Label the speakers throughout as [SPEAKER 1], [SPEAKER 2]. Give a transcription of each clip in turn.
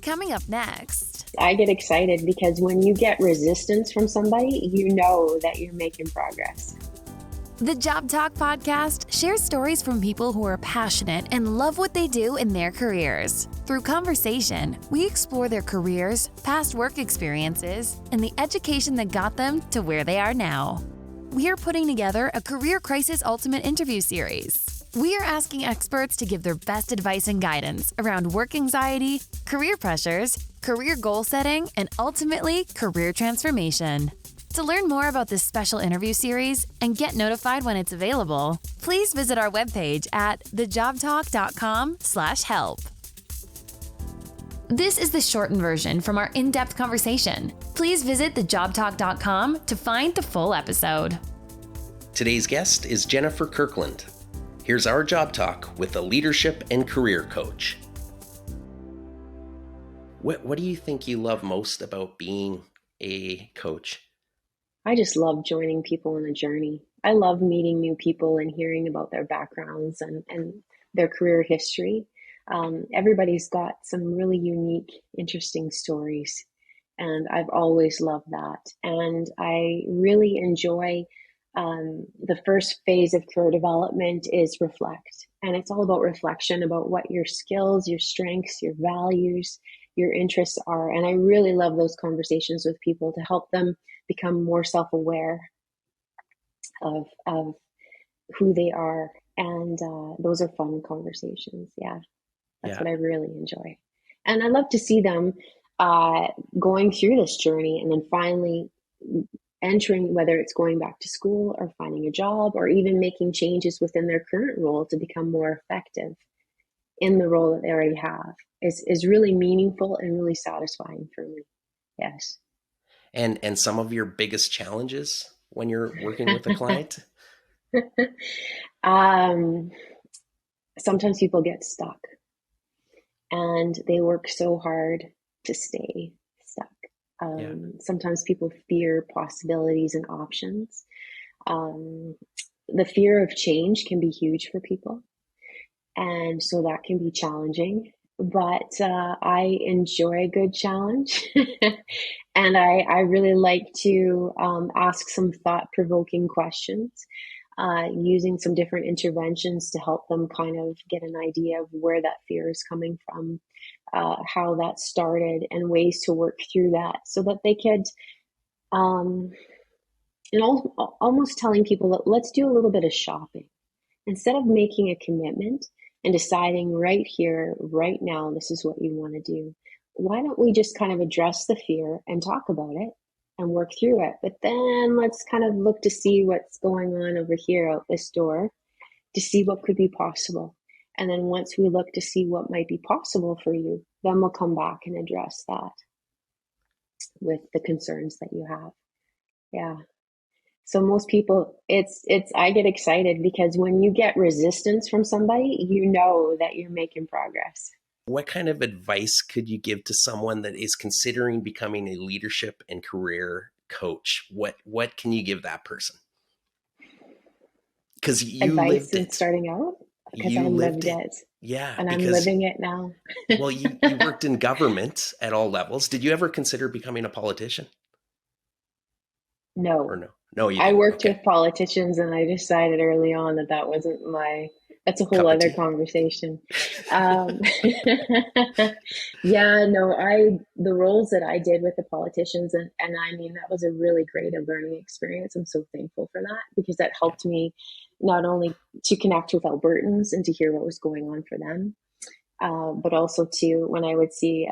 [SPEAKER 1] Coming up next.
[SPEAKER 2] I get excited because when you get resistance from somebody, you know that you're making progress.
[SPEAKER 1] The Job Talk podcast shares stories from people who are passionate and love what they do in their careers. Through conversation, we explore their careers, past work experiences, and the education that got them to where they are now. We are putting together a Career Crisis Ultimate interview series. We are asking experts to give their best advice and guidance around work anxiety, career pressures, career goal setting, and ultimately, career transformation. To learn more about this special interview series and get notified when it's available, please visit our webpage at thejobtalk.com/help. This is the shortened version from our in-depth conversation. Please visit thejobtalk.com to find the full episode.
[SPEAKER 3] Today's guest is Jennifer Kirkelund. Here's our Job Talk with a leadership and career coach. What do you think you love most about being a coach?
[SPEAKER 2] I just love joining people on a journey. I love meeting new people and hearing about their backgrounds and their career history. Everybody's got some really unique, interesting stories, and I've always loved that. And I really enjoy the first phase of career development is reflect. And it's all about reflection about what your skills, your strengths, your values, your interests are. And I really love those conversations with people to help them become more self-aware of who they are. And those are fun conversations. Yeah, that's what I really enjoy. And I love to see them going through this journey and then finally entering, whether it's going back to school or finding a job or even making changes within their current role to become more effective in the role that they already have is really meaningful and really satisfying for me. Yes.
[SPEAKER 3] And some of your biggest challenges when you're working with a client?
[SPEAKER 2] Sometimes people get stuck and they work so hard to stay stuck. Sometimes people fear possibilities and options. The fear of change can be huge for people. And so that can be challenging. But I enjoy a good challenge. And I really like to ask some thought-provoking questions, using some different interventions to help them kind of get an idea of where that fear is coming from, how that started, and ways to work through that so that they could, almost telling people that let's do a little bit of shopping. Instead of making a commitment and deciding right here, right now, this is what you want to do, why don't we just kind of address the fear and talk about it and work through it? But then let's kind of look to see what's going on over here out this door to see what could be possible. And then once we look to see what might be possible for you, then we'll come back and address that with the concerns that you have. Yeah. So most people, I get excited because when you get resistance from somebody, you know that you're making progress.
[SPEAKER 3] What kind of advice could you give to someone that is considering becoming a leadership and career coach? What can you give that person? Because you lived it.
[SPEAKER 2] Starting out? Because I lived it.
[SPEAKER 3] Yeah.
[SPEAKER 2] And I'm living it now.
[SPEAKER 3] Well, you worked in government at all levels. Did you ever consider becoming a politician?
[SPEAKER 2] No.
[SPEAKER 3] Or no? No, you didn't.
[SPEAKER 2] I worked with politicians and I decided early on that wasn't that's a whole other conversation. The roles that I did with the politicians, and I mean, that was a really great learning experience. I'm so thankful for that because that helped me not only to connect with Albertans and to hear what was going on for them, but also to, when I would see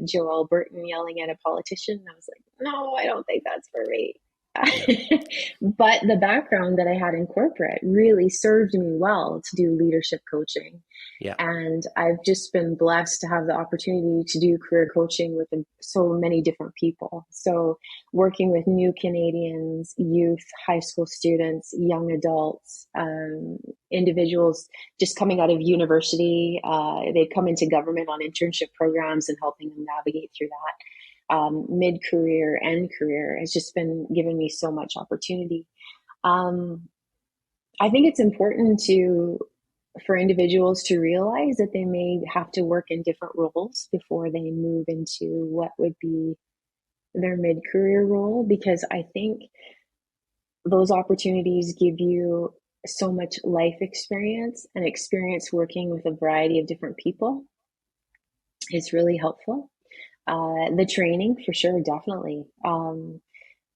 [SPEAKER 2] Joe Albertan yelling at a politician, I was like, no, I don't think that's for me. But the background that I had in corporate really served me well to do leadership coaching.
[SPEAKER 3] Yeah.
[SPEAKER 2] And I've just been blessed to have the opportunity to do career coaching with so many different people. So working with new Canadians, youth, high school students, young adults, individuals just coming out of university, they come into government on internship programs and helping them navigate through that. Mid-career and career has just been giving me so much opportunity. I think it's important to for individuals to realize that they may have to work in different roles before they move into what would be their mid-career role, because I think those opportunities give you so much life experience, and experience working with a variety of different people is really helpful. The training, for sure, definitely.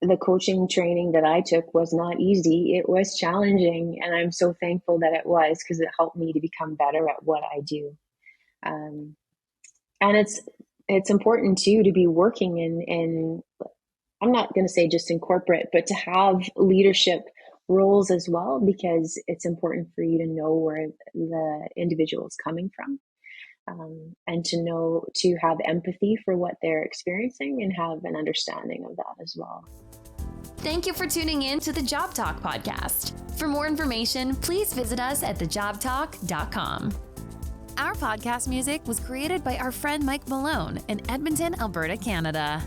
[SPEAKER 2] The coaching training that I took was not easy. It was challenging, and I'm so thankful that it was, because it helped me to become better at what I do. And it's important too to be working in I'm not going to say just in corporate, but to have leadership roles as well, because it's important for you to know where the individual is coming from, and to have empathy for what they're experiencing and have an understanding of that as well.
[SPEAKER 1] Thank you for tuning in to the Job Talk podcast. For more information, please visit us at thejobtalk.com. Our podcast music was created by our friend Mike Malone in Edmonton, Alberta, Canada.